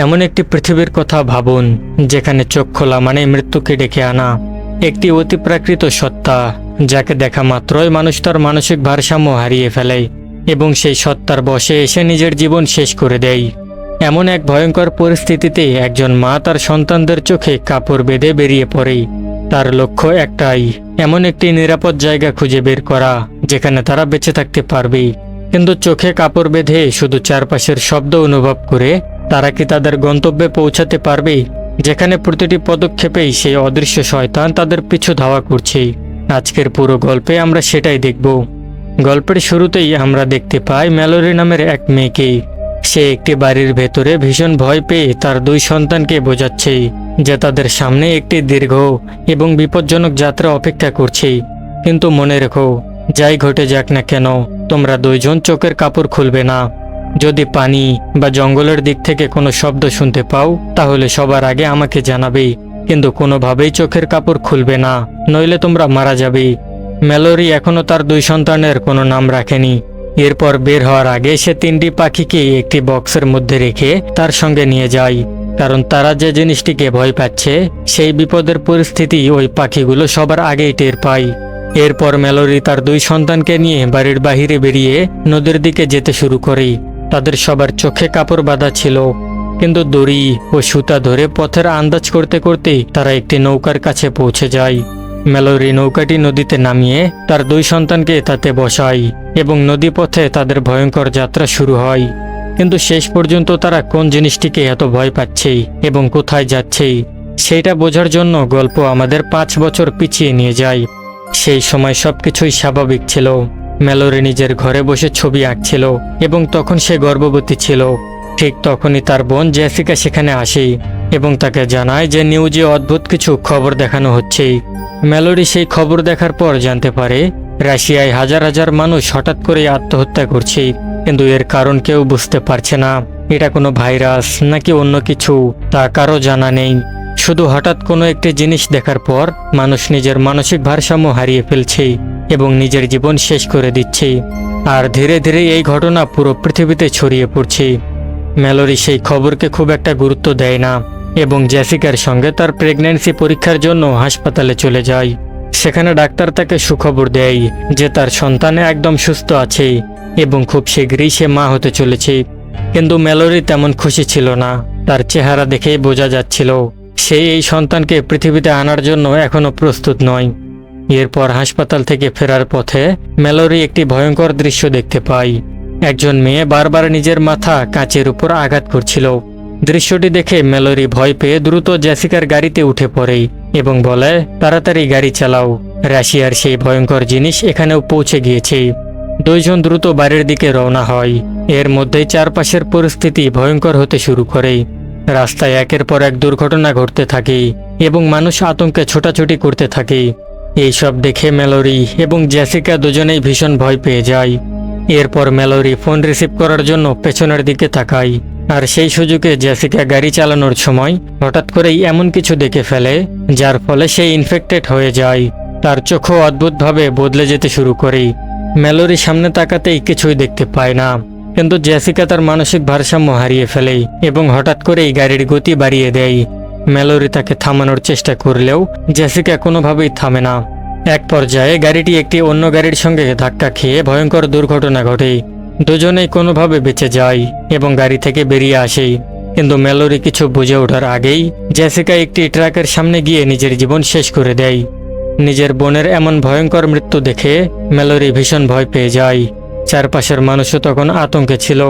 এমন একটি পৃথিবীর কথা ভাবুন যেখানে চোখ খোলা মানে মৃত্যুকে ডেকে আনা, একটি অতিপ্রাকৃত সত্তা যাকে দেখা মাত্রই মানুষ তার মানসিক ভারসাম্য হারিয়ে ফেলে এবং সেই সত্তার বশে এসে নিজের জীবন শেষ করে দেয়। এমন এক ভয়ঙ্কর পরিস্থিতিতে একজন মা তার সন্তানদের চোখে কাপড় বেঁধে বেরিয়ে পড়ে। তার লক্ষ্য একটাই, এমন একটি নিরাপদ জায়গা খুঁজে বের করা যেখানে তারা বেঁচে থাকতে পারবে। কিন্তু চোখে কাপড় বেঁধে শুধু চারপাশের শব্দ অনুভব করে তারা কি তাদের গন্তব্যে পৌঁছাতে পারবে, যেখানে প্রতিটি পদক্ষেপেই সেই অদৃশ্য শয়তান তাদের পিছু ধাওয়া করছে? আজকের পুরো গল্পে আমরা সেটাই দেখব। গল্পের শুরুতেই আমরা দেখতে পাই ম্যালোরি নামের এক মেয়েকে। সে একটি বাড়ির ভেতরে ভীষণ ভয় পেয়ে তার দুই সন্তানকে বোঝাচ্ছে যে তাদের সামনে একটি দীর্ঘ এবং বিপজ্জনক যাত্রা অপেক্ষা করছে। কিন্তু মনে রেখো, যাই ঘটে যাক না কেন, তোমরা দুইজন চোখের কাপড় খুলবে না। যদি পানি বা জঙ্গলের দিক থেকে কোনো শব্দ শুনতে পাও তাহলে সবার আগে আমাকে জানাবে, কিন্তু কোনোভাবেই চোখের কাপড় খুলবে না, নইলে তোমরা মারা যাবে। ম্যালোরি এখনও তার দুই সন্তানের কোনো নাম রাখেনি। এরপর বের হওয়ার আগে সে 3টি পাখিকে একটি বক্সের মধ্যে রেখে তার সঙ্গে নিয়ে যায়, কারণ তারা যে জিনিসটিকে ভয় পাচ্ছে সেই বিপদের পরিস্থিতি ওই পাখিগুলো সবার আগেই টের পায়। এরপর ম্যালোরি তার দুই সন্তানকে নিয়ে বাড়ির বাহিরে বেরিয়ে নদীর দিকে যেতে শুরু করে। তাদের সবার চোখে কাপড় বাঁধা ছিল, কিন্তু দড়ি ও সুতা ধরে পথের আন্দাজ করতে করতে তারা একটি নৌকার কাছে পৌঁছে যায়। ম্যালোরি নৌকাটি নদীতে নামিয়ে তার দুই সন্তানকে তাতে বসায় এবং নদীপথে তাদের ভয়ঙ্কর যাত্রা শুরু হয়। কিন্তু শেষ পর্যন্ত তারা কোন জিনিসটিকে এত ভয় পাচ্ছে এবং কোথায় যাচ্ছে সেটা বোঝার জন্য গল্প আমাদের 5 বছর পিছিয়ে নিয়ে যায়। সেই সময় সবকিছুই স্বাভাবিক ছিল। ম্যালোরি নিজের ঘরে বসে ছবি আঁকছিল এবং তখন সে গর্ভবতী ছিল। ঠিক তখনই তার বোন জেসিকা সেখানে আসে এবং তাকে জানায় যে নিউজে অদ্ভুত কিছু খবর দেখানো হচ্ছে। ম্যালোরি সেই খবর দেখার পর জানতে পারে রাশিয়ায় হাজার হাজার মানুষ হঠাৎ করে আত্মহত্যা করছে, কিন্তু এর কারণ কেউ বুঝতে পারছে না। এটা কোনো ভাইরাস নাকি অন্য কিছু তা কারো জানা নেই। শুধু হঠাৎ কোনো একটি জিনিস দেখার পর মানুষ নিজের মানসিক ভারসাম্য হারিয়ে ফেলছে এবং নিজের জীবন শেষ করে দিচ্ছে। আর ধীরে ধীরে এই ঘটনা পুরো পৃথিবীতে ছড়িয়ে পড়ছে। ম্যালোরি সেই খবরকে খুব একটা গুরুত্ব দেয় না এবং জেসিকার সঙ্গে তার প্রেগন্যান্সি পরীক্ষার জন্য হাসপাতালে চলে যায়। সেখানে ডাক্তার তাকে সুখবর দেয় যে তার সন্তান একদম সুস্থ আছে এবং খুব শীঘ্রই সে মা হতে চলেছে। কিন্তু ম্যালোরি তেমন খুশি ছিল না। তার চেহারা দেখেই বোঝা যাচ্ছিল সে এই সন্তানকে পৃথিবীতে আনার জন্য এখনো প্রস্তুত নয়। এরপর হাসপাতাল থেকে ফেরার পথে ম্যালোরি একটি ভয়ঙ্কর দৃশ্য দেখতে পায়। একজন মেয়ে বারবার নিজের মাথা কাঁচের উপর আঘাত করছিল। দৃশ্যটি দেখে ম্যালোরি ভয় পেয়ে দ্রুত জেসিকার গাড়িতে উঠে পড়ে এবং বলে, তাড়াতাড়ি গাড়ি চালাও, রাশিয়ার সেই ভয়ঙ্কর জিনিস এখানেও পৌঁছে গিয়েছে। দুইজন দ্রুত বাড়ির দিকে রওনা হয়। এর মধ্যেই চারপাশের পরিস্থিতি ভয়ঙ্কর হতে শুরু করে। রাস্তায় একের পর এক দুর্ঘটনা ঘটতে থাকে এবং মানুষ আতঙ্কে ছোটাছুটি করতে থাকে। এইসব দেখে ম্যালোরি এবং জেসিকা দুজনেই ভীষণ ভয় পেয়ে যায়। এরপর ম্যালোরি ফোন রিসিভ করার জন্য পেছনের দিকে তাকায়, আর সেই সুযোগে জেসিকা গাড়ি চালানোর সময় হঠাৎ করেই এমন কিছু দেখে ফেলে যার ফলে সে ইনফেক্টেড হয়ে যায়। তার চোখও অদ্ভুতভাবে বদলে যেতে শুরু করে। ম্যালোরি সামনে তাকাতেই কিছুই দেখতে পায় না, কিন্তু জেসিকা তার মানসিক ভারসাম্য হারিয়ে ফেলে এবং হঠাৎ করেই গাড়ির গতি বাড়িয়ে দেয়। ম্যালোরি তাকে থামানোর চেষ্টা করলেও জেসিকা কোনোভাবেই থামে না। এক পর্যায়ে গাড়িটি একটি অন্য গাড়ির সঙ্গে ধাক্কা খেয়ে ভয়ঙ্কর দুর্ঘটনা ঘটে। দুজনেই কোনোভাবে বেঁচে যায় এবং গাড়ি থেকে বেরিয়ে আসে। কিন্তু ম্যালোরি কিছু বুঝে ওঠার আগেই জেসিকা একটি ট্রাকের সামনে গিয়ে নিজের জীবন শেষ করে দেয়। নিজের বোনের এমন ভয়ঙ্কর মৃত্যু দেখে ম্যালোরি ভীষণ ভয় পেয়ে যায়। চারপাশের মানুষও তখন আতঙ্কে ছিল।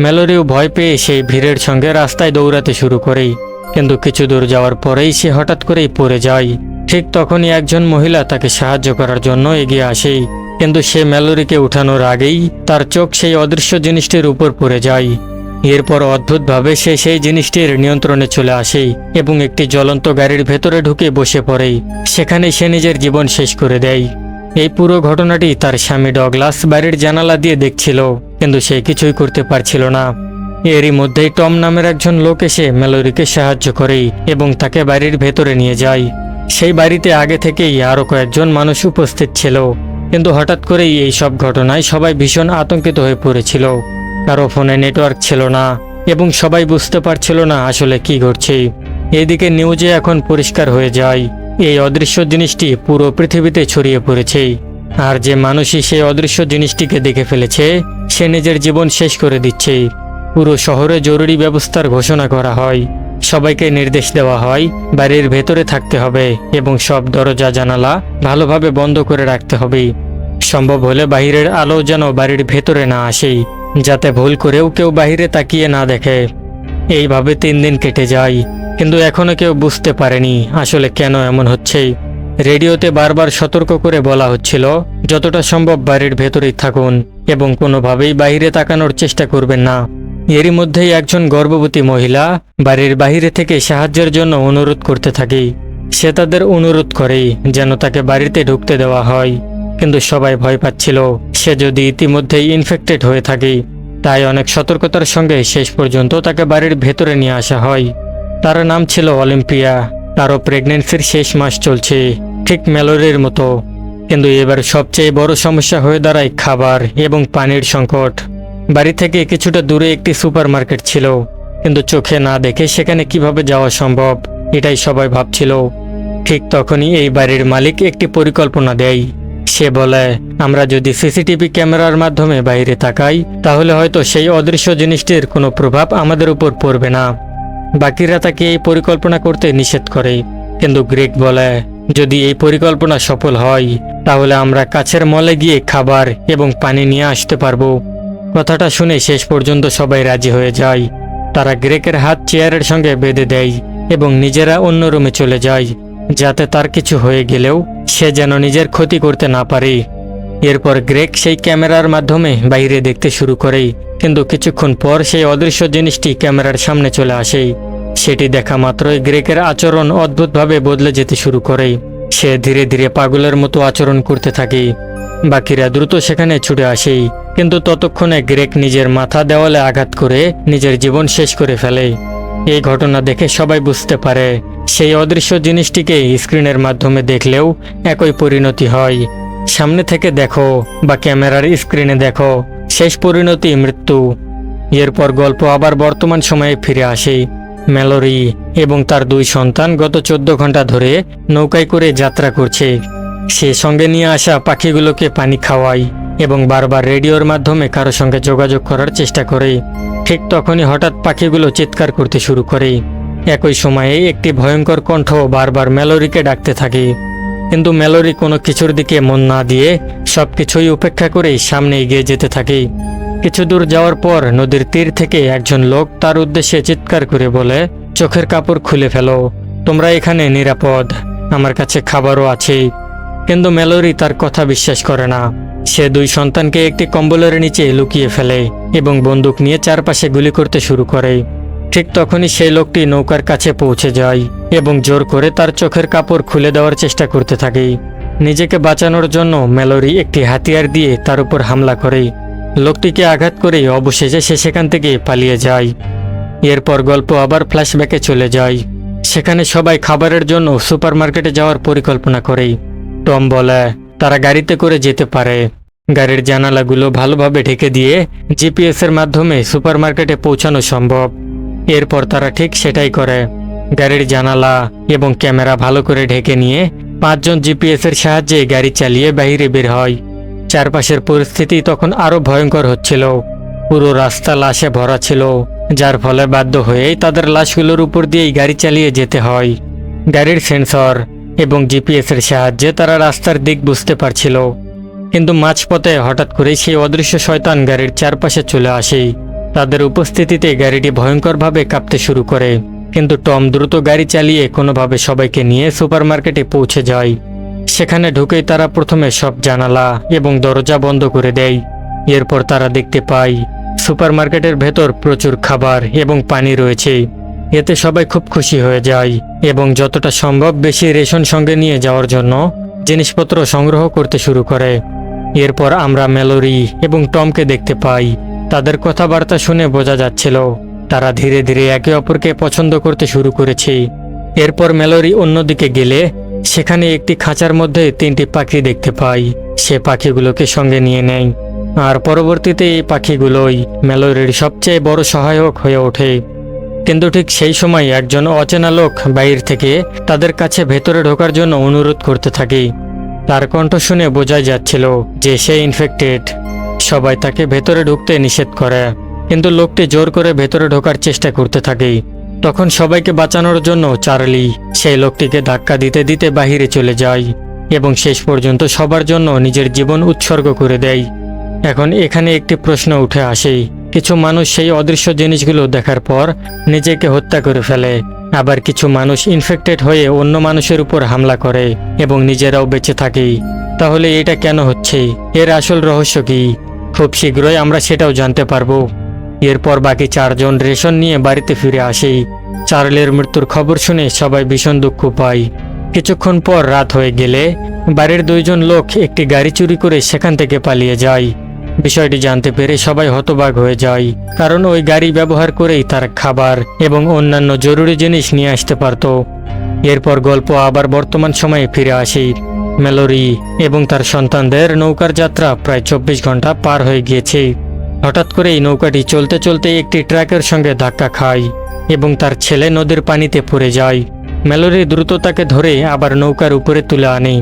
ম্যালোরিও ভয় পেয়ে সেই ভিড়ের সঙ্গে রাস্তায় দৌড়াতে শুরু করে, কিন্তু কিছু দূর যাওয়ার পরেই সে হঠাৎ করেই পড়ে যায়। ঠিক তখনই একজন মহিলা তাকে সাহায্য করার জন্য এগিয়ে আসে, কিন্তু সে ম্যালোরিকে উঠানোর আগেই তার চোখ সেই অদৃশ্য জিনিসটির উপর পড়ে যায়। এরপর অদ্ভুতভাবে সে সেই জিনিসটির নিয়ন্ত্রণে চলে আসে এবং একটি জ্বলন্ত গাড়ির ভেতরে ঢুকে বসে পড়ে। সেখানে সে নিজের জীবন শেষ করে দেয়। এই পুরো ঘটনাটি তার স্বামী ডগলাস বাড়ির জানালা দিয়ে দেখছিল, কিন্তু সে কিছুই করতে পারছিল না। এরই মধ্যেই টম নামের একজন লোক এসে ম্যালোরিকে সাহায্য করে এবং তাকে বাড়ির ভেতরে নিয়ে যায়। সেই বাড়িতে আগে থেকেই আরও কয়েকজন মানুষ উপস্থিত ছিল, কিন্তু হঠাৎ করেই এই সব ঘটনায় সবাই ভীষণ আতঙ্কিত হয়ে পড়েছিল। কারো ফোনে নেটওয়ার্ক ছিল না, এবং সবাই বুঝতে পারছিল না আসলে কি ঘটছে। এদিকে নিউজে এখন পরিষ্কার হয়ে যায় এই অদৃশ্য জিনিসটি পুরো পৃথিবীতে ছড়িয়ে পড়েছে, আর যে মানুষই সেই অদৃশ্য জিনিসটিকে দেখে ফেলেছে সে নিজের জীবন শেষ করে দিচ্ছে। পুরো শহরে জরুরি ব্যবস্থার ঘোষণা করা হয়, সবাইকে নির্দেশ দেওয়া হয় বাড়ির ভেতরে থাকতে হবে এবং সব দরজা জানালা ভালোভাবে বন্ধ করে রাখতে হবে। সম্ভব হলে বাহিরের আলো যেন বাড়ির ভেতরে না আসে, যাতে ভুল করেও কেউ বাহিরে তাকিয়ে না দেখে। এইভাবে 3 দিন কেটে যায়, কিন্তু এখনো কেউ বুঝতে পারেনি আসলে কেন এমন হচ্ছে। রেডিওতে বারবার সতর্ক করে বলা হচ্ছিল যতটা সম্ভব বাড়ির ভেতরেই থাকুন এবং কোনোভাবেই বাইরে তাকানোর চেষ্টা করবেন না। এরই মধ্যেই একজন গর্ভবতী মহিলা বাড়ির বাইরে থেকে সাহায্যের জন্য অনুরোধ করতে থাকে। সে তাদের অনুরোধ করে যেন তাকে বাড়িতে ঢুকতে দেওয়া হয়, কিন্তু সবাই ভয় পাচ্ছিল সে যদি ইতিমধ্যেই ইনফেক্টেড হয়ে থাকে। তাই অনেক সতর্কতার সঙ্গে শেষ পর্যন্ত তাকে বাড়ির ভেতরে নিয়ে আসা হয়। তার নাম ছিল অলিম্পিয়া। তারও প্রেগনেন্সির শেষ মাস চলছে, ঠিক ম্যালোরির মতো। কিন্তু এবার সবচেয়ে বড় সমস্যা হয়ে দাঁড়ায় খাবার এবং পানির সংকট। বাড়ি থেকে কিছুটা দূরে একটি সুপারমার্কেট ছিল, কিন্তু চোখে না দেখে সেখানে কিভাবে যাওয়া সম্ভব এটাই সবাই ভাবছিল। ঠিক তখনই এই বাড়ির মালিক একটি পরিকল্পনা দেয়। সে বলে, আমরা যদি সিসিটিভি ক্যামেরার মাধ্যমে বাইরে তাকাই তাহলে হয়তো সেই অদৃশ্য জিনিসটির কোনো প্রভাব আমাদের উপর পড়বে না। বাকিরা তাকে এই পরিকল্পনা করতে নিষেধ করে, কিন্তু গ্রেগ বলে যদি এই পরিকল্পনা সফল হয় তাহলে আমরা কাছের মলে গিয়ে খাবার এবং পানি নিয়ে আসতে পারবো। কথাটা শুনে শেষ পর্যন্ত সবাই রাজি হয়ে যায়। তারা গ্রেগের হাত চেয়ারের সঙ্গে বেঁধে দেয় এবং নিজেরা অন্য রুমে চলে যায়, যাতে তার কিছু হয়ে গেলেও সে যেন নিজের ক্ষতি করতে না পারে। এরপর গ্রেগ সেই ক্যামেরার মাধ্যমে বাইরে দেখতে শুরু করে, কিন্তু কিছুক্ষণ পর সেই অদৃশ্য জিনিসটি ক্যামেরার সামনে চলে আসে। সেটি দেখা মাত্রই গ্রেগের আচরণ অদ্ভুতভাবে বদলে যেতে শুরু করে। সে ধীরে ধীরে পাগলের মতো আচরণ করতে থাকে। বাকিরা দ্রুত সেখানে ছুটে আসে, কিন্তু ততক্ষণে গ্রেগ নিজের মাথা দেওয়ালে আঘাত করে নিজের জীবন শেষ করে ফেলে। এই ঘটনা দেখে সবাই বুঝতে পারে সেই অদৃশ্য জিনিসটিকে স্ক্রিনের মাধ্যমে দেখলেও একই পরিণতি হয়। সামনে থেকে দেখো বা ক্যামেরার স্ক্রিনে দেখো, শেষ পরিণতি মৃত্যু। এরপর গল্প আবার বর্তমান সময়ে ফিরে আসে। ম্যালোরি এবং তার 2 সন্তান গত 14 ঘন্টা ধরে নৌকায় করে যাত্রা করছে। সে সঙ্গে নিয়ে আসা পাখিগুলোকে পানি খাওয়ায় এবং বারবার রেডিওর মাধ্যমে কারো সঙ্গে যোগাযোগ করার চেষ্টা করে। ঠিক তখনই হঠাৎ পাখিগুলো চিৎকার করতে শুরু করে। একই সময়ে একটি ভয়ঙ্কর কণ্ঠ বারবার ম্যালোরিকে ডাকতে থাকে, কিন্তু ম্যালোরি কোনো কিছুর দিকে মন না দিয়ে সবকিছুই উপেক্ষা করে সামনে এগিয়ে যেতে থাকে। কিছু দূর যাওয়ার পর নদীর তীর থেকে একজন লোক তার উদ্দেশ্যে চিৎকার করে বলে, চোখের কাপড় খুলে ফেলো, তোমরা এখানে নিরাপদ, আমার কাছে খাবারও আছে। কিন্তু ম্যালোরি তার কথা বিশ্বাস করে না। সে 2 সন্তানকে একটি কম্বলের নিচে লুকিয়ে ফেলে এবং বন্দুক নিয়ে চারপাশে গুলি করতে শুরু করে। ঠিক তখনই সেই লোকটি নৌকার কাছে পৌঁছে যায় এবং জোর করে তার চোখের কাপড় খুলে দেওয়ার চেষ্টা করতে থাকে। নিজেকে বাঁচানোর জন্য ম্যালোরি একটি হাতিয়ার দিয়ে তার উপর হামলা করে। লোকটিকে আঘাত করে অবশেষে সে সেখান থেকে পালিয়ে যায়। এরপর গল্প আবার ফ্ল্যাশব্যাকে চলে যায়। সেখানে সবাই খাবারের জন্য সুপারমার্কেটে যাওয়ার পরিকল্পনা করে। টম বলে তারা গাড়িতে করে যেতে পারে। গাড়ির জানালাগুলো ভালোভাবে ঢেকে দিয়ে জিপিএসের মাধ্যমে সুপারমার্কেটে পৌঁছানো সম্ভব। এরপর তারা ঠিক সেটাই করে। গাড়ির জানালা এবং ক্যামেরা ভালো করে ঢেকে নিয়ে 5 জন জিপিএসের সাহায্যে গাড়ি চালিয়ে বাইরে বের হয়। চারপাশের পরিস্থিতি তখন আরও ভয়ঙ্কর হচ্ছিল। পুরো রাস্তা লাশে ভরা ছিল, যার ফলে বাধ্য হয়েই তাদের লাশগুলোর উপর দিয়েই গাড়ি চালিয়ে যেতে হয়। গাড়ির সেন্সর এবং জিপিএসের সাহায্যে তারা রাস্তার দিক বুঝতে পারছিল, কিন্তু মাঝপথে হঠাৎ করেই সেই অদৃশ্য শয়তান গাড়ির চারপাশে চলে আসে। তাদের উপস্থিতিতে গাড়িটি ভয়ঙ্করভাবে কাঁপতে শুরু করে, কিন্তু টম দ্রুত গাড়ি চালিয়ে কোনোভাবে সবাইকে নিয়ে সুপারমার্কেটে পৌঁছে যায়। সেখানে ঢুকেই তারা প্রথমে সব জানালা এবং দরজা বন্ধ করে দেয়। এরপর তারা দেখতে পায় সুপারমার্কেটের ভেতর প্রচুর খাবার এবং পানি রয়েছে। এতে সবাই খুব খুশি হয়ে যায় এবং যতটা সম্ভব বেশি রেশন সঙ্গে নিয়ে যাওয়ার জন্য জিনিসপত্র সংগ্রহ করতে শুরু করে। এরপর আমরা ম্যালোরি এবং টমকে দেখতে পাই। তাদের কথাবার্তা শুনে বোঝা যাচ্ছিল তারা ধীরে ধীরে একে অপরকে পছন্দ করতে শুরু করেছে। এরপর ম্যালোরি অন্যদিকে গেলে সেখানে একটি খাঁচার মধ্যে 3টি পাখি দেখতে পাই। সে পাখিগুলোকে সঙ্গে নিয়ে নেয় আর পরবর্তীতে এই পাখিগুলোই ম্যালোরির সবচেয়ে বড় সহায়ক হয়ে ওঠে। কিন্তু ঠিক সেই সময় একজন অচেনা লোক বাইরে থেকে তাদের কাছে ভেতরে ঢোকার জন্য অনুরোধ করতে থাকে। তার কণ্ঠ শুনে বোঝাই যাচ্ছিল যে সে ইনফেক্টেড। সবাই তাকে ভেতরে ঢুকতে নিষেধ করে, কিন্তু লোকটি জোর করে ভেতরে ঢোকার চেষ্টা করতে থাকে। তখন সবাইকে বাঁচানোর জন্য চার্লি সেই লোকটিকে ধাক্কা দিতে দিতে বাহিরে চলে যায় এবং শেষ পর্যন্ত সবার জন্য নিজের জীবন উৎসর্গ করে দেয়। এখন এখানে একটি প্রশ্ন উঠে আসে, কিছু মানুষ সেই অদৃশ্য জিনিসগুলো দেখার পর নিজেকে হত্যা করে ফেলে, আবার কিছু মানুষ ইনফেক্টেড হয়ে অন্য মানুষের উপর হামলা করে এবং নিজেরাও বেঁচে থাকে। তাহলে এটা কেন হচ্ছে? এর আসল রহস্য কি? খুব শীঘ্রই আমরা সেটাও জানতে পারবো। এরপর বাকি 4 জন রেশন নিয়ে বাড়িতে ফিরে আসে। চার্লির মৃত্যুর খবর শুনে সবাই ভীষণ দুঃখ পায়। কিছুক্ষণ পর রাত হয়ে গেলে বাড়ির 2 জন লোক একটি গাড়ি চুরি করে সেখান থেকে পালিয়ে যায়। বিষয়টি জানতে পেরে সবাই হতবাক হয়ে যায়, কারণ ওই গাড়ি ব্যবহার করেই তার খাবার এবং অন্যান্য জরুরি জিনিস নিয়ে আসতে পারত। এরপর গল্প আবার বর্তমান সময়ে ফিরে আসে। ম্যালোরি এবং তার সন্তানদের নৌকার যাত্রা প্রায় 24 ঘন্টা পার হয়ে গিয়েছে। হঠাৎ করে এই নৌকাটি চলতে চলতে একটি ট্রাকের সঙ্গে ধাক্কা খায় এবং তার ছেলে নদীর পানিতে পড়ে যায়। ম্যালোরি দ্রুত তাকে ধরে আবার নৌকার উপরে তুলে আনে,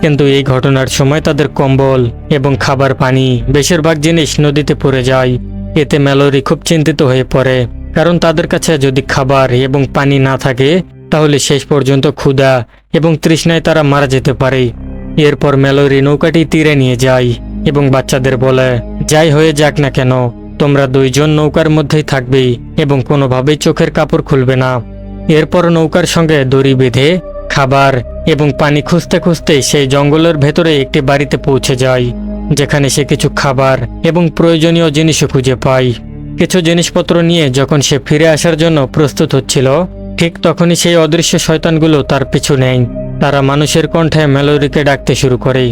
কিন্তু এই ঘটনার সময় তাদের কম্বল এবং খাবার পানি বেশিরভাগ জিনিস নদীতে পড়ে যায়। এতে ম্যালোরি খুব চিন্তিত হয়ে পড়ে, কারণ তাদের কাছে যদি খাবার এবং পানি না থাকে তাহলে শেষ পর্যন্ত ক্ষুধা এবং তৃষ্ণায় তারা মারা যেতে পারে। এরপর ম্যালোরি নৌকাটি তীরে নিয়ে যায় এবং বাচ্চাদের বলে, যাই হয়ে যাক না কেন তোমরা 2 জন নৌকার মধ্যেই থাকবে এবং কোনোভাবেই চোখের কাপড় খুলবে না। এরপর নৌকার সঙ্গে দড়ি বেঁধে খাবার এবং পানি খুঁজতে খুঁজতে সেই জঙ্গলের ভেতরে একটি বাড়িতে পৌঁছে যায়, যেখানে সে কিছু খাবার এবং প্রয়োজনীয় জিনিসও খুঁজে পায়। কিছু জিনিসপত্র নিয়ে যখন সে ফিরে আসার জন্য প্রস্তুত হচ্ছিল, ঠিক তখনই সেই অদৃশ্য শয়তানগুলো তার পিছু নেয়। তারা মানুষের কণ্ঠে ম্যালোরিকে ডাকতে শুরু করে।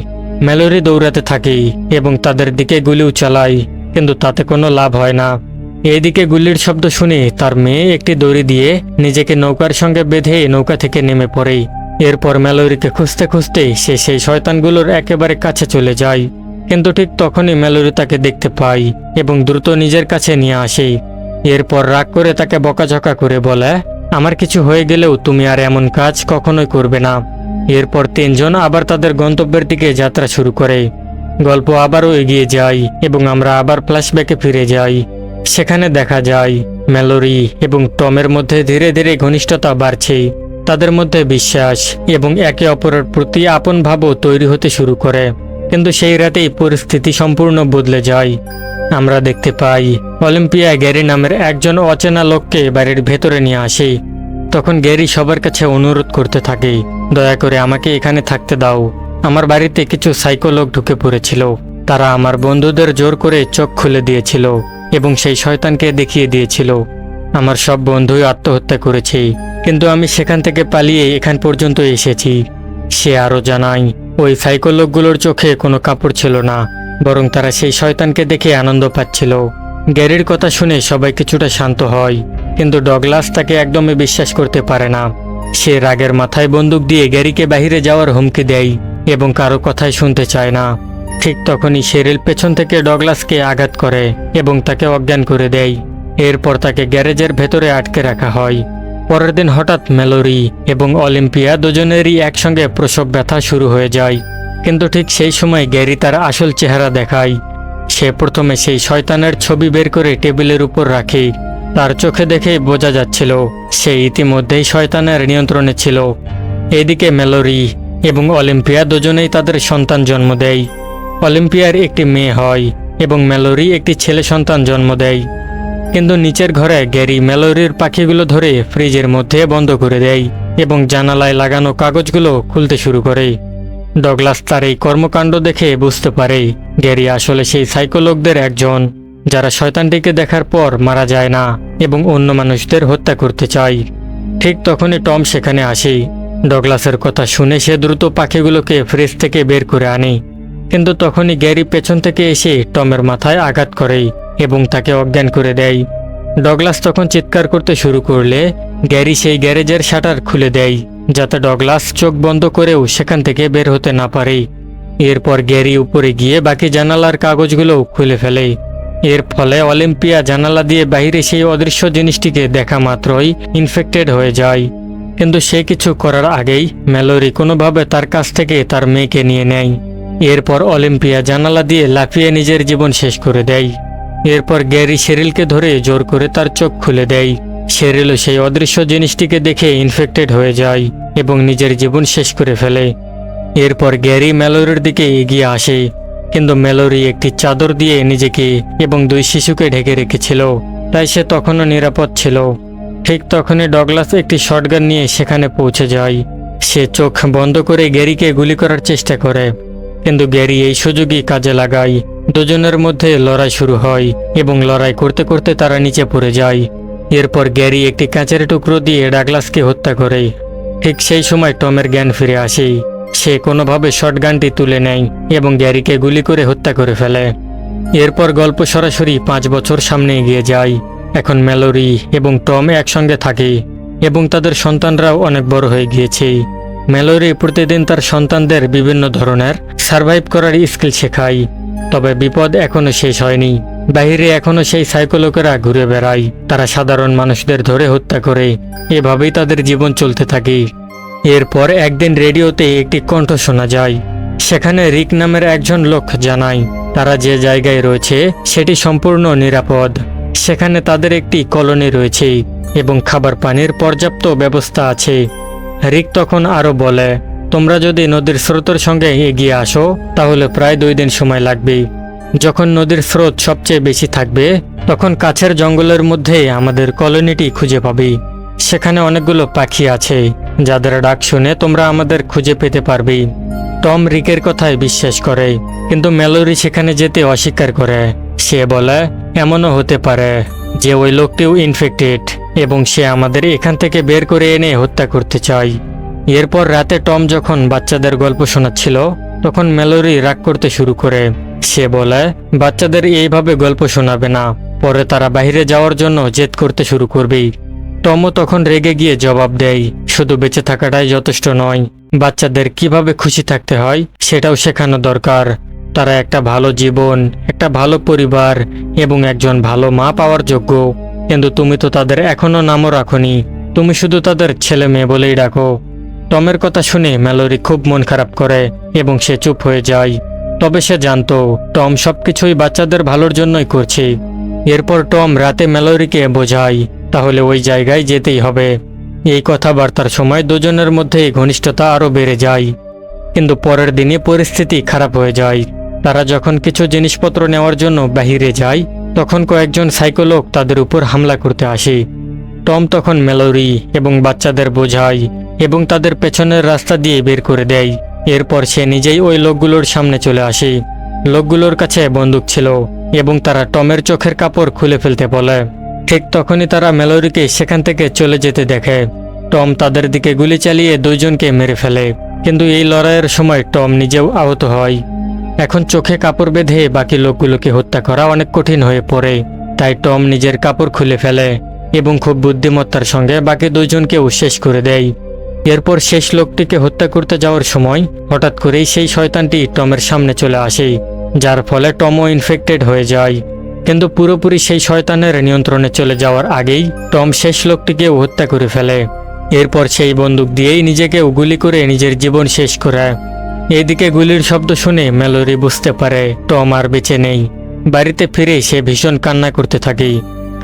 ম্যালোরি দৌড়াতে থাকে এবং তাদের দিকে গুলিও চালায়, কিন্তু তাতে কোনো লাভ হয় না। এইদিকে গুলির শব্দ শুনে তার মেয়ে একটি দড়ি দিয়ে নিজেকে নৌকার সঙ্গে বেঁধে নৌকা থেকে নেমে পড়ে। এরপর ম্যালোরিকে খুঁজতে খুঁজতে সে সেই শয়তানগুলোর একেবারে কাছে চলে যায়, কিন্তু ঠিক তখনই ম্যালোরি তাকে দেখতে পায় এবং দ্রুত নিজের কাছে নিয়ে আসে। এরপর রাগ করে তাকে বকাঝকা করে বলে, আমার কিছু হয়ে গেলেও তুমি আর এমন কাজ কখনোই করবে না। এরপর 3 জন আবার তাদের গন্তব্যের দিকে যাত্রা শুরু করে। গল্প আবারও এগিয়ে যায় এবং আমরা আবার ফ্ল্যাশব্যাকে ফিরে যাই। সেখানে দেখা যায় ম্যালোরি এবং টমের মধ্যে ধীরে ধীরে ঘনিষ্ঠতা বাড়ছে। তাদের মধ্যে বিশ্বাস এবং একে অপরের প্রতি আপন ভাবও তৈরি হতে শুরু করে। কিন্তু সেই রাতেই পরিস্থিতি সম্পূর্ণ বদলে যায়। আমরা দেখতে পাই অলিম্পিয়া গ্যারি নামের একজন অচেনা লোককে বাড়ির ভেতরে নিয়ে আসে। তখন গ্যারি সবার কাছে অনুরোধ করতে থাকে, দয়া করে আমাকে এখানে থাকতে দাও। আমার বাড়িতে কিছু সাইকো লোক ঢুকে পড়েছিল। তারা আমার বন্ধুদের জোর করে চোখ খুলে দিয়েছিল এবং সেই শয়তানকে দেখিয়ে দিয়েছিল। আমার সব বন্ধুই আত্মহত্যা করেছে, কিন্তু আমি সেখান থেকে পালিয়ে এখান পর্যন্ত এসেছি। সে আরও জানায়, ওই সাইকো লোকগুলোর চোখে কোনো কাপড় ছিল না, বরং তারা সেই শয়তানকে দেখে আনন্দ পাচ্ছিল। গ্যারির কথা শুনে সবাই কিছুটা শান্ত হয়, কিন্তু ডগলাস তাকে একদমই বিশ্বাস করতে পারে না। সে রাগের মাথায় বন্দুক দিয়ে গ্যারিকে বাহিরে যাওয়ার হুমকি দেয় এবং কারো কথাই শুনতে চায় না। ঠিক তখনই শেরিল পেছন থেকে ডগলাসকে আঘাত করে এবং তাকে অজ্ঞান করে দেয়। এরপর তাকে গ্যারেজের ভেতরে আটকে রাখা হয়। পরের দিন হঠাৎ ম্যালোরি এবং অলিম্পিয়া দুজনেরই একসঙ্গে প্রসব ব্যথা শুরু হয়ে যায়। কিন্তু ঠিক সেই সময় গ্যারি তার আসল চেহারা দেখায়। সে প্রথমে সেই শয়তানের ছবি বের করে টেবিলের উপর রাখে। তার চোখে দেখে বোঝা যাচ্ছিল সে ইতিমধ্যেই শয়তানের নিয়ন্ত্রণে ছিল। এদিকে ম্যালোরি এবং অলিম্পিয়া দুজনেই তাদের সন্তান জন্ম দেয়। অলিম্পিয়ার একটি মেয়ে হয় এবং ম্যালোরি একটি ছেলে সন্তান জন্ম দেয়। কিন্তু নিচের ঘরে গ্যারি ম্যালোরির পাখিগুলো ধরে ফ্রিজের মধ্যে বন্ধ করে দেয় এবং জানালায় লাগানো কাগজগুলো খুলতে শুরু করে। ডগলাস তার এই কর্মকাণ্ড দেখে বুঝতে পারে গ্যারি আসলে সেই সাইকোলোগদের একজন, যারা শয়তানটিকে দেখার পর মারা যায় না এবং অন্য মানুষদের হত্যা করতে চায়। ঠিক তখনই টম সেখানে আসে। ডগলাসের কথা শুনে সে দ্রুত পাখিগুলোকে ফ্রিজ থেকে বের করে আনে, কিন্তু তখনই গ্যারি পেছন থেকে এসে টমের মাথায় আঘাত করে এবং তাকে অজ্ঞান করে দেয়। ডগলাস তখন চিৎকার করতে শুরু করলে গ্যারি সেই গ্যারেজের শাটার খুলে দেয়, যাতে ডগলাস চোখ বন্ধ করেও সেখান থেকে বের হতে না পারে। এরপর গ্যারি উপরে গিয়ে বাকি জানালার কাগজগুলো খুলে ফেলে। এর ফলে অলিম্পিয়া জানালা দিয়ে বাইরে সেই অদৃশ্য জিনিসটিকে দেখা মাত্রই ইনফেক্টেড হয়ে যায়। কিন্তু সে কিছু করার আগেই ম্যালোরি কোনোভাবে তার কাছ থেকে তার মেয়েকে নিয়ে নেয়। এরপর অলিম্পিয়া জানালা দিয়ে লাফিয়ে নিজের জীবন শেষ করে দেয়। এরপর গ্যারি শেরিলকে ধরে জোর করে তার চোখ খুলে দেয়। শেরিলও সেই অদৃশ্য জিনিসটিকে দেখে ইনফেক্টেড হয়ে যায় এবং নিজের জীবন শেষ করে ফেলে। এরপর গ্যারি ম্যালোরির দিকে এগিয়ে আসে, কিন্তু ম্যালোরি একটি চাদর দিয়ে নিজেকে এবং 2 শিশুকে ঢেকে রেখেছিল, তাই সে তখনও নিরাপদ ছিল। ঠিক তখনই ডগলাস একটি শটগান নিয়ে সেখানে পৌঁছে যায়। সে চোখ বন্ধ করে গ্যারিকে গুলি করার চেষ্টা করে, কিন্তু গ্যারি এই সুযোগই কাজে লাগায়। দুজনের মধ্যে লড়াই শুরু হয় এবং লড়াই করতে করতে তারা নিচে পড়ে যায়। এরপর গ্যারি একটি কাঁচের টুকরো দিয়ে ডাগলাসকে হত্যা করে। ঠিক সেই সময় টমের জ্ঞান ফিরে আসে। সে কোনোভাবে শটগানটি তুলে নেয় এবং গ্যারিকে গুলি করে হত্যা করে ফেলে। এরপর গল্প সরাসরি 5 বছর সামনে এগিয়ে যায়। এখন ম্যালোরি এবং টম একসঙ্গে থাকে এবং তাদের সন্তানরাও অনেক বড় হয়ে গিয়েছে। ম্যালোরি প্রতিদিন তার সন্তানদের বিভিন্ন ধরনের সার্ভাইভ করার স্কিল শেখায়। তবে বিপদ এখনো শেষ হয়নি। বাইরে এখনো সেই সাইকোলোকেরা ঘুরে বেড়ায়। তারা সাধারণ মানুষদের ধরে হত্যা করে। এভাবেই তাদের জীবন চলতে থাকে। এরপর একদিন রেডিওতে একটি কণ্ঠ শোনা যায়। সেখানে রিক নামের একজন লোক জানায় তারা যে জায়গায় রয়েছে সেটি সম্পূর্ণ নিরাপদ। সেখানে তাদের একটি কলোনি রয়েছে এবং খাবার পানির পর্যাপ্ত ব্যবস্থা আছে। রিক তখন আরও বলে, তোমরা যদি নদীর স্রোতের সঙ্গে এগিয়ে আসো তাহলে প্রায় 2 দিন সময় লাগবে। যখন নদীর স্রোত সবচেয়ে বেশি থাকবে তখন কাছের জঙ্গলের মধ্যে আমাদের কলোনিটি খুঁজে পাবে। সেখানে অনেকগুলো পাখি আছে যাদের ডাক শুনে তোমরা আমাদের খুঁজে পেতে পারবে। টম রিকের কথায় বিশ্বাস করে, কিন্তু ম্যালোরি সেখানে যেতে অস্বীকার করে। সে বলে এমনও হতে পারে যে ওই লোকটিও ইনফেক্টেড এবং সে আমাদের এখান থেকে বের করে এনে হত্যা করতে চায়। এরপর রাতে টম যখন বাচ্চাদের গল্প শোনাচ্ছিল তখন ম্যালোরি রাগ করতে শুরু করে। সে বলে বাচ্চাদের এইভাবে গল্প শোনাবে না, পরে তারা বাইরে যাওয়ার জন্য জেদ করতে শুরু করবে। টমও তখন রেগে গিয়ে জবাব দেয়, শুধু বেঁচে থাকাটাই যথেষ্ট নয়, বাচ্চাদের কিভাবে খুশি থাকতে হয় সেটাও শেখানো দরকার। তারা একটা ভালো জীবন, একটা ভালো পরিবার এবং একজন ভালো মা পাওয়ার যোগ্য। কিন্তু তুমি তো তাদের এখনো নামও রাখোনি, তুমি শুধু তাদের ছেলে মেয়ে বলেই ডাকো। টমের কথা শুনে ম্যালোরি খুব মন খারাপ করে এবং সে চুপ হয়ে যায়। তবে সে জানতো টম সবকিছুই বাচ্চাদের ভালোর জন্যই করছে। এরপর টম রাতে ম্যালোরিকে বোঝায় তাহলে ওই জায়গায় যেতেই হবে। এই কথাবার্তার সময় দুজনের মধ্যে ঘনিষ্ঠতা আরও বেড়ে যায়। কিন্তু পরের দিনে পরিস্থিতি খারাপ হয়ে যায়। তারা যখন কিছু জিনিসপত্র নেওয়ার জন্য বাহিরে যায় তখন কয়েকজন সাইকোলোগ তাদের উপর হামলা করতে আসে। টম তখন ম্যালোরি এবং বাচ্চাদের বোঝায় এবং তাদের পেছনের রাস্তা দিয়ে বের করে দেয়। এরপর সে নিজেই ওই লোকগুলোর সামনে চলে আসে। লোকগুলোর কাছে বন্দুক ছিল এবং তারা টমের চোখের কাপড় খুলে ফেলতে বলে। ঠিক তখনই তারা ম্যালোরিকে সেখান থেকে চলে যেতে দেখে। টম তাদের দিকে গুলি চালিয়ে 2 জনকে মেরে ফেলে, কিন্তু এই লড়াইয়ের সময় টম নিজেও আহত হয়। এখন চোখে কাপড় বেঁধে বাকি লোকগুলোকে হত্যা করা অনেক কঠিন হয়ে পড়ে, তাই টম নিজের কাপড় খুলে ফেলে এবং খুব বুদ্ধিমত্তার সঙ্গে বাকি 2 জনকেও শেষ করে দেয়। এরপর শেষ লোকটিকে হত্যা করতে যাওয়ার সময় হঠাৎ করেই সেই শয়তানটি টমের সামনে চলে আসে, যার ফলে টমও ইনফেক্টেড হয়ে যায়। কিন্তু পুরোপুরি সেই শয়তানের নিয়ন্ত্রণে চলে যাওয়ার আগেই টম শেষ লোকটিকেও হত্যা করে ফেলে। এরপর সেই বন্দুক দিয়েই নিজেকেও গুলি করে নিজের জীবন শেষ করে। এদিকে গুলির শব্দ শুনে ম্যালোরি বুঝতে পারে টম আর বেঁচে নেই। বাড়িতে ফিরে সে ভীষণ কান্না করতে থাকে,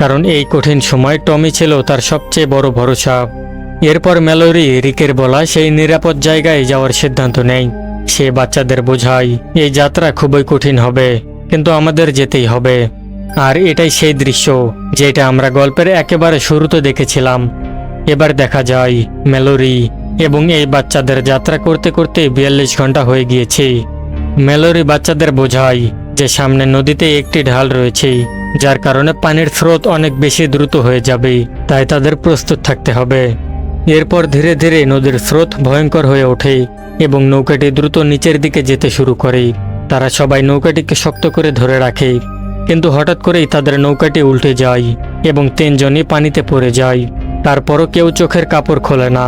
কারণ এই কঠিন সময় টমই ছিল তার সবচেয়ে বড় ভরসা। এরপর ম্যালোরি রিকের বলা সেই নিরাপদ জায়গায় যাওয়ার সিদ্ধান্ত নেয়। সে বাচ্চাদের বোঝায় এই যাত্রা খুবই কঠিন হবে, কিন্তু আমাদের যেতেই হবে। আর এটাই সেই দৃশ্য যেটা আমরা গল্পের একেবারে শুরুতে দেখেছিলাম। এবার দেখা যায় ম্যালোরি এবং এই বাচ্চাদের যাত্রা করতে করতে 42 ঘন্টা হয়ে গিয়েছে। ম্যালোরি বাচ্চাদের বোঝায় যে সামনে নদীতে একটি ঢাল রয়েছে, যার কারণে পানির স্রোত অনেক বেশি দ্রুত হয়ে যাবে, তাই তাদের প্রস্তুত থাকতে হবে। এরপর ধীরে ধীরে নদীর স্রোত ভয়ঙ্কর হয়ে ওঠে এবং নৌকাটি দ্রুত নিচের দিকে যেতে শুরু করে। তারা সবাই নৌকাটিকে শক্ত করে ধরে রাখে, কিন্তু হঠাৎ করেই তাদের নৌকাটি উল্টে যায় এবং 3 জনই পানিতে পড়ে যায়। তারপরও কেউ চোখের কাপড় খোলে না।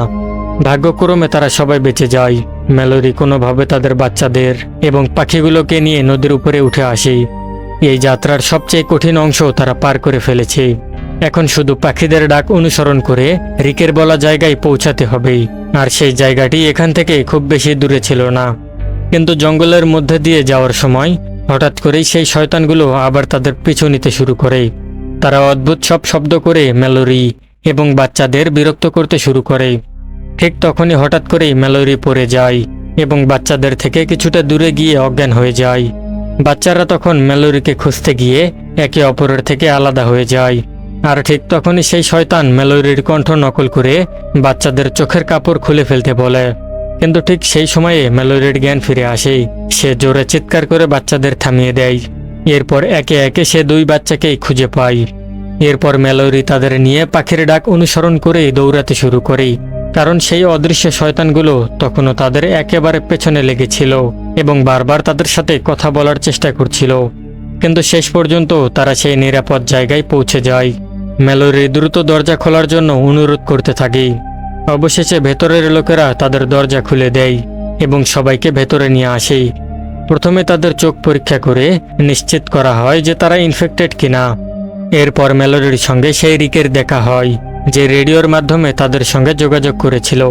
ভাগ্যক্রমে তারা সবাই বেঁচে যায়। ম্যালোরি কোনোভাবে তাদের বাচ্চাদের এবং পাখিগুলোকে নিয়ে নদীর উপরে উঠে আসে। এই যাত্রার সবচেয়ে কঠিন অংশ তারা পার করে ফেলেছে। এখন শুধু পাখিদের ডাক অনুসরণ করে রিকের বলা জায়গায় পৌঁছাতে হবে। আর সেই জায়গাটি এখান থেকে খুব বেশি দূরে ছিল না। কিন্তু জঙ্গলের মধ্যে দিয়ে যাওয়ার সময় হঠাৎ করেই সেই শয়তানগুলো আবার তাদের পিছু নিতে শুরু করে। তারা অদ্ভুত সব শব্দ করে ম্যালোরি এবং বাচ্চাদের বিরক্ত করতে শুরু করে। ঠিক তখনই হঠাৎ করেই ম্যালোরি পড়ে যায় এবং বাচ্চাদের থেকে কিছুটা দূরে গিয়ে অজ্ঞান হয়ে যায়। বাচ্চারা তখন ম্যালোরিকে খুঁজতে গিয়ে একে অপরের থেকে আলাদা হয়ে যায়। আর ঠিক তখনই সেই শয়তান ম্যালোরির কণ্ঠ নকল করে বাচ্চাদের চোখের কাপড় খুলে ফেলতে বলে। কিন্তু ঠিক সেই সময়ে ম্যালোরির জ্ঞান ফিরে আসে। সে জোরে চিৎকার করে বাচ্চাদের থামিয়ে দেয়। এরপর একে একে সে 2 বাচ্চাকেই খুঁজে পায়। এরপর ম্যালোরি তাদের নিয়ে পাখির ডাক অনুসরণ করে দৌড়াতে শুরু করে, কারণ সেই অদৃশ্য শয়তানগুলো তখনও তাদের একেবারে পেছনে লেগেছিল এবং বারবার তাদের সাথে কথা বলার চেষ্টা করছিল। কিন্তু শেষ পর্যন্ত তারা সেই নিরাপদ জায়গায় পৌঁছে যায়। ম্যালোরি দ্রুত দরজা খোলার জন্য অনুরোধ করতে থাকে। অবশেষে ভেতরের লোকেরা তাদের দরজা খুলে দেয় এবং সবাইকে ভেতরে নিয়ে আসে। প্রথমে তাদের চোখ পরীক্ষা করে নিশ্চিত করা হয় যে তারা ইনফেক্টেড কিনা। এরপর ম্যালোরির সঙ্গে সেই রিকের দেখা হয়, যে রেডিওর মাধ্যমে তাদের সঙ্গে যোগাযোগ করেছিল।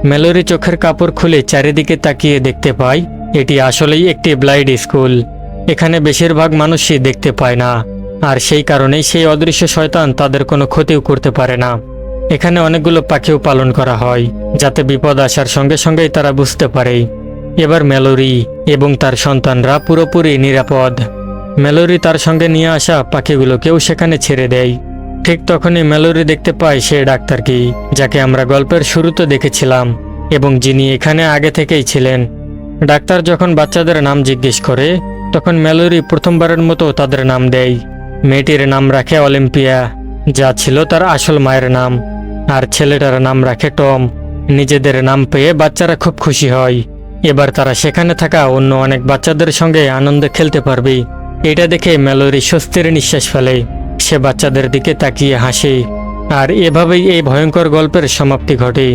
ম্যালোরি চোখের কাপড় খুলে চারিদিকে তাকিয়ে দেখতে পায় এটি আসলেই একটি ব্লাইন্ড স্কুল। এখানে বেশিরভাগ মানুষই দেখতে পায় না, আর সেই কারণেই সেই অদৃশ্য শয়তান তাদের কোনো ক্ষতিও করতে পারে না। এখানে অনেকগুলো পাখিও পালন করা হয়, যাতে বিপদ আসার সঙ্গে সঙ্গেই তারা বুঝতে পারে এবার ম্যালোরি এবং তার সন্তানরা পুরোপুরি নিরাপদ। ম্যালোরি তার সঙ্গে নিয়ে আসা পাখিগুলোকেও সেখানে ছেড়ে দেয়। ঠিক তখনই ম্যালোরি দেখতে পায় সে ডাক্তারকে, যাকে আমরা গল্পের শুরুতে দেখেছিলাম এবং যিনি এখানে আগে থেকেই ছিলেন। ডাক্তার যখন বাচ্চাদের নাম জিজ্ঞেস করে, তখন ম্যালোরি প্রথমবারের মতো তাদের নাম দেয়। মেয়েটির নাম রাখে অলিম্পিয়া, যা ছিল তার আসল মায়ের নাম, আর ছেলেটার নাম রাখে টম। নিজেদের নাম পেয়ে বাচ্চারা খুব খুশি হয়। এবার তারা সেখানে থাকা অন্য অনেক বাচ্চাদের সঙ্গে আনন্দে খেলতে পারবে। এটা দেখে ম্যালোরি স্বস্তির নিঃশ্বাস ফেলে। সে বাচ্চাদের দিকে তাকিয়ে হাসে। আর এভাবেই এই ভয়ঙ্কর গল্পের সমাপ্তি ঘটে।